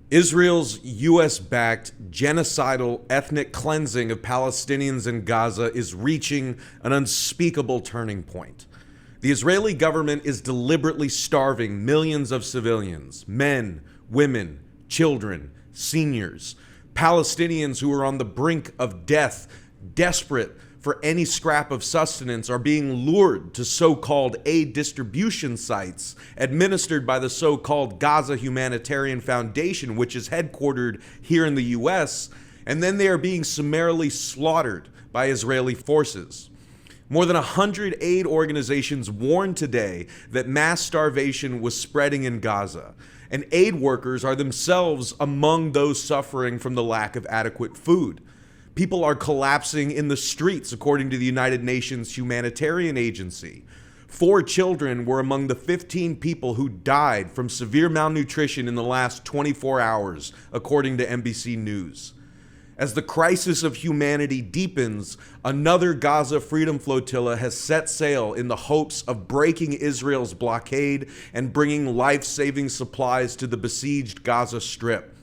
Israel's U.S.-backed genocidal ethnic cleansing of Palestinians in Gaza is reaching an unspeakable turning point. The Israeli government is deliberately starving millions of civilians, men, women, children, seniors, Palestinians who are on the brink of death, desperate for any scrap of sustenance, are being lured to so-called aid distribution sites administered by the so-called Gaza Humanitarian Foundation, which is headquartered here in the U.S., and then they are being summarily slaughtered by Israeli forces. More than 100 aid organizations warned today that mass starvation was spreading in Gaza, and aid workers are themselves among those suffering from the lack of adequate food. People are collapsing in the streets, according to the United Nations Humanitarian Agency. 4 children were among the 15 people who died from severe malnutrition in the last 24 hours, according to NBC News. As the crisis of humanity deepens, another Gaza Freedom Flotilla has set sail in the hopes of breaking Israel's blockade and bringing life-saving supplies to the besieged Gaza Strip.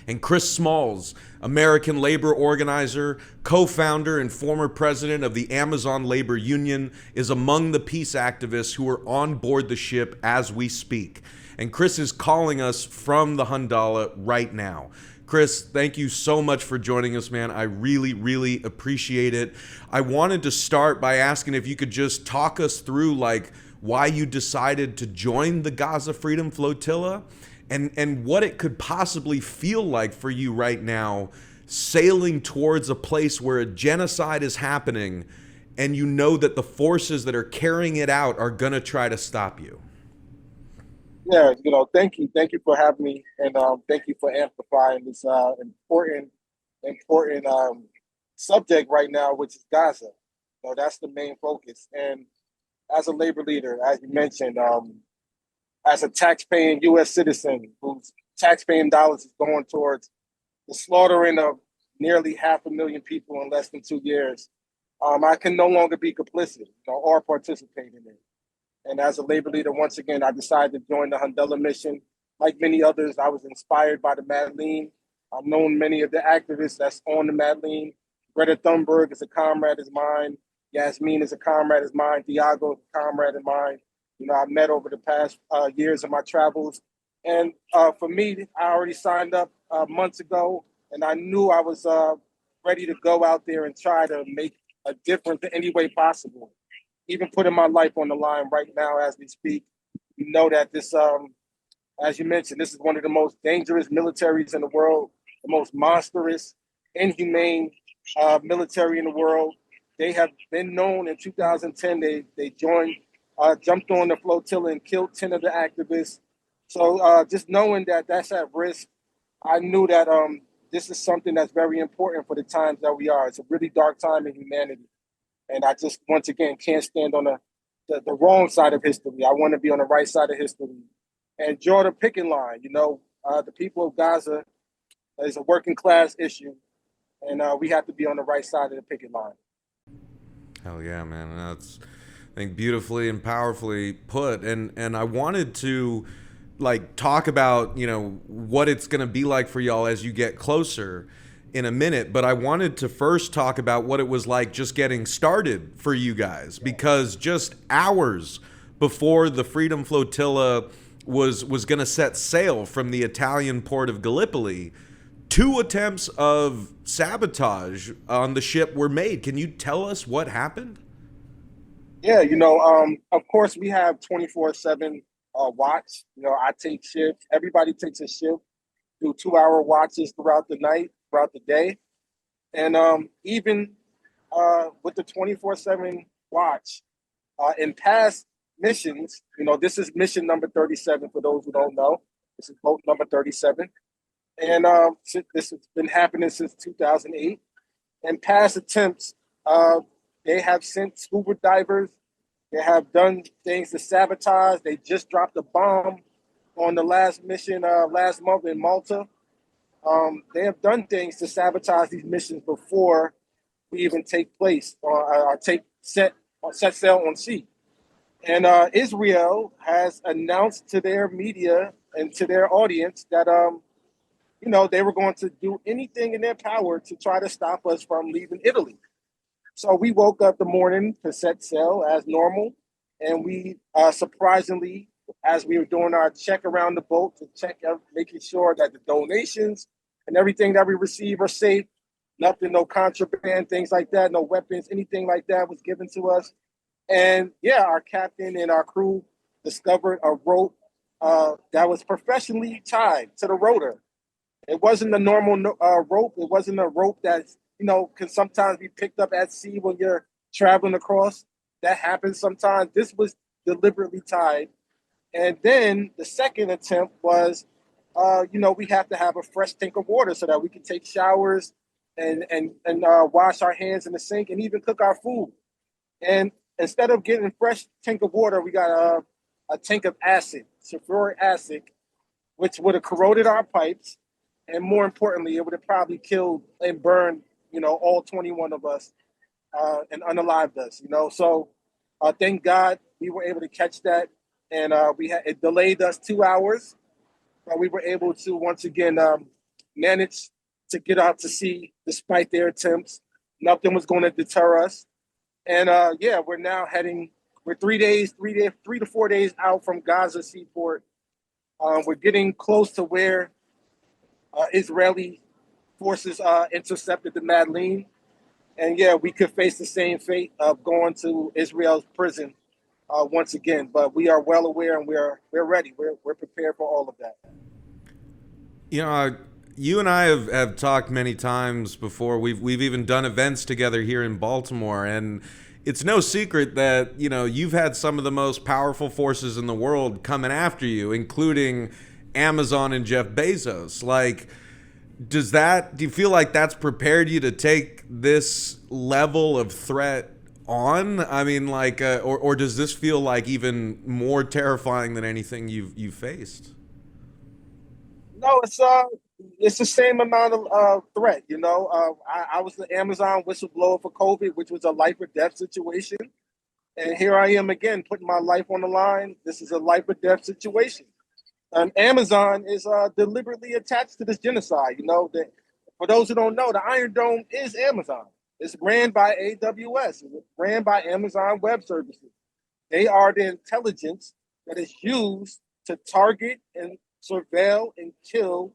And Chris Smalls, American labor organizer, co-founder, and former president of the Amazon Labor Union, is among the peace activists who are on board the ship as we speak. And Chris is calling us from the Handala right now. Chris, thank you so much for joining us, man. I really, really appreciate it. I wanted to start by asking if you could just talk us through why you decided to join the Gaza Freedom Flotilla and what it could possibly feel like for you right now, sailing towards a place where a genocide is happening and you know that the forces that are carrying it out are going to try to stop you. Yeah, thank you for having me, and thank you for amplifying this important subject right now, which is Gaza. That's the main focus. And as a labor leader, as you mentioned, as a taxpaying U.S. citizen whose taxpaying dollars is going towards the slaughtering of nearly 500,000 people in less than 2 years, I can no longer be complicit, or participate in it. And as a labor leader, once again, I decided to join the Handala mission. Like many others, I was inspired by the Madeleine. I've known many of the activists that's on the Madeleine. Greta Thunberg is a comrade of mine. Yasmin is a comrade of mine. Diago is a comrade of mine. I've met over the past years of my travels. And for me, I already signed up months ago, and I knew I was ready to go out there and try to make a difference in any way possible. Even putting my life on the line right now as we speak. You know that this, as you mentioned, this is one of the most dangerous militaries in the world, the most monstrous, inhumane military in the world. They have been known in 2010. They joined, jumped on the flotilla and killed 10 of the activists. So just knowing that that's at risk, I knew that this is something that's very important for the times that we are. It's a really dark time in humanity. And I just, once again, can't stand on the wrong side of history. I want to be on the right side of history and draw the picking line. The people of Gaza is a working class issue, and we have to be on the right side of the picket line. Hell yeah, man. That's, I think, beautifully and powerfully put. And I wanted to talk about, what it's going to be like for y'all as you get closer in a minute, but I wanted to first talk about what it was like just getting started for you guys, because just hours before the Freedom Flotilla was going to set sail from the Italian port of Gallipoli, 2 attempts of sabotage on the ship were made. Can you tell us what happened? Yeah, of course we have 24/7 watch. I take shifts. Everybody takes a shift, do 2-hour watches throughout the night, throughout the day. And even with the 24/7 watch, in past missions, this is mission number 37 for those who don't know. This is boat number 37. And this has been happening since 2008. In past attempts, they have sent scuba divers. They have done things to sabotage. They just dropped a bomb on the last mission last month in Malta. They have done things to sabotage these missions before we even take place or set sail on sea. And Israel has announced to their media and to their audience that they were going to do anything in their power to try to stop us from leaving Italy. So we woke up the morning to set sail as normal, and we surprisingly, as we were doing our check around the boat to check out, making sure that the donations and everything that we receive are safe, nothing, no contraband, things like that, no weapons, anything like that was given to us. And yeah, our captain and our crew discovered a rope that was professionally tied to the rotor. It wasn't a normal rope. It wasn't a rope that can sometimes be picked up at sea when you're traveling across. That happens sometimes. This was deliberately tied. And then the second attempt was, we have to have a fresh tank of water so that we can take showers and wash our hands in the sink and even cook our food. And instead of getting a fresh tank of water, we got a tank of acid, sulfuric acid, which would have corroded our pipes. And more importantly, it would have probably killed and burned, all 21 of us and unalived us, So thank God we were able to catch that. And it delayed us 2 hours, but we were able to once again manage to get out to sea despite their attempts. Nothing was going to deter us. And we're now we're 3 to 4 days out from Gaza seaport. We're getting close to where Israeli forces intercepted the Madeleine. And yeah, we could face the same fate of going to Israel's prison once again. But we are well aware and we're ready. We're prepared for all of that. You and I have talked many times before. We've even done events together here in Baltimore, and it's no secret that you've had some of the most powerful forces in the world coming after you, including Amazon and Jeff Bezos. Like, do you feel like that's prepared you to take this level of threat on? I mean, like, or does this feel like even more terrifying than anything you've faced? No, it's the same amount of threat. I was the Amazon whistleblower for COVID, which was a life or death situation, and here I am again putting my life on the line. This is a life or death situation. Amazon is deliberately attached to this genocide. That for those who don't know, the Iron Dome is Amazon. It's ran by AWS. It's ran by Amazon Web Services. They are the intelligence that is used to target and surveil and kill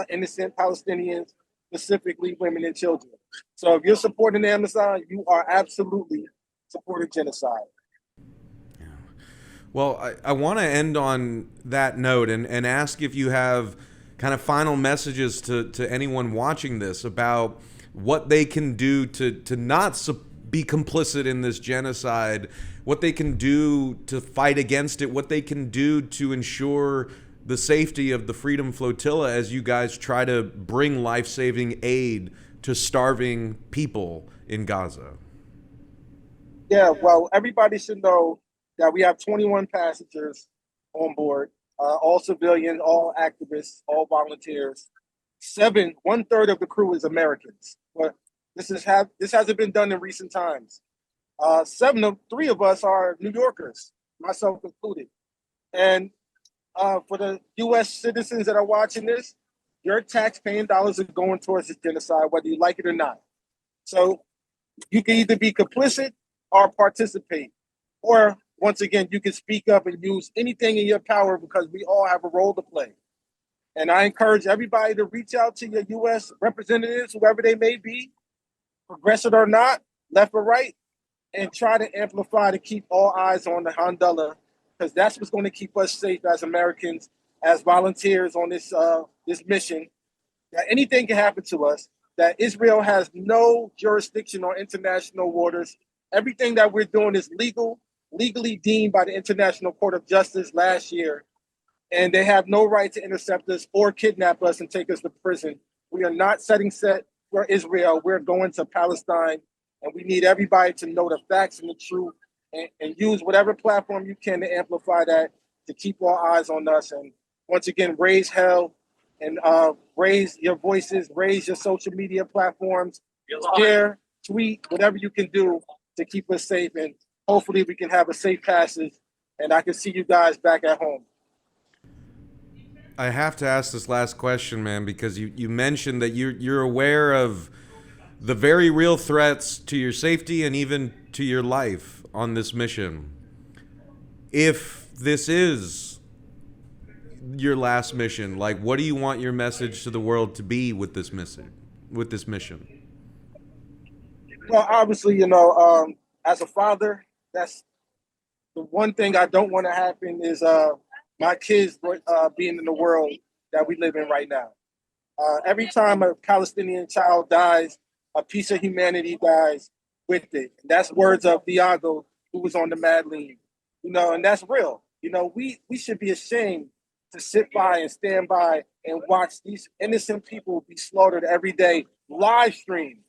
innocent Palestinians, specifically women and children. So if you're supporting Amazon, you are absolutely supporting genocide. Well, I want to end on that note and ask if you have kind of final messages to anyone watching this about what they can do to not be complicit in this genocide, what they can do to fight against it, what they can do to ensure the safety of the Freedom Flotilla as you guys try to bring life-saving aid to starving people in Gaza. Yeah, well, everybody should know that we have 21 passengers on board, all civilians, all activists, all volunteers. 1/3 of the crew is Americans. But this hasn't been done in recent times. 3 of us are New Yorkers, myself included. And for the U.S. citizens that are watching this, your tax-paying dollars are going towards this genocide, whether you like it or not. So you can either be complicit or participate. Or, once again, you can speak up and use anything in your power because we all have a role to play. And I encourage everybody to reach out to your U.S. representatives, whoever they may be, progressive or not, left or right, and try to amplify to keep all eyes on the Handala, because that's what's going to keep us safe as Americans, as volunteers on this mission. That anything can happen to us, that Israel has no jurisdiction on international waters. Everything that we're doing is legally deemed by the International Court of Justice last year, and they have no right to intercept us or kidnap us and take us to prison. We are not setting set for Israel. We're going to Palestine, and we need everybody to know the facts and the truth and use whatever platform you can to amplify that, to keep all eyes on us. And once again, raise hell and raise your voices, raise your social media platforms, share, tweet, whatever you can do to keep us safe. And hopefully we can have a safe passage and I can see you guys back at home. I have to ask this last question, man, because you mentioned that you're aware of the very real threats to your safety and even to your life on this mission. If this is your last mission, like, what do you want your message to the world to be with this mission? With this mission? Well, obviously, as a father, that's the one thing I don't want to happen is my kids being in the world that we live in right now. Every time a Palestinian child dies, a piece of humanity dies with it. And that's words of Diago, who was on the Mad Lean. And that's real. We should be ashamed to sit by and stand by and watch these innocent people be slaughtered every day, live streamed.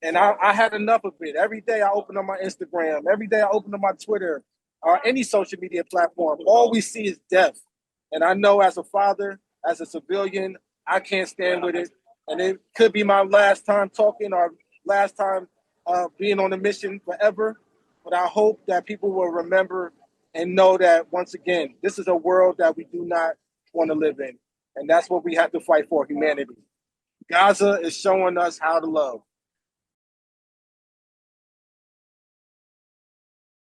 And I had enough of it. Every day I open up my Instagram, every day I open up my Twitter, or any social media platform. All we see is death. And I know as a father, as a civilian, I can't stand with it. And it could be my last time talking or last time being on a mission forever. But I hope that people will remember and know that, once again, this is a world that we do not want to live in. And that's what we have to fight for, humanity. Gaza is showing us how to love.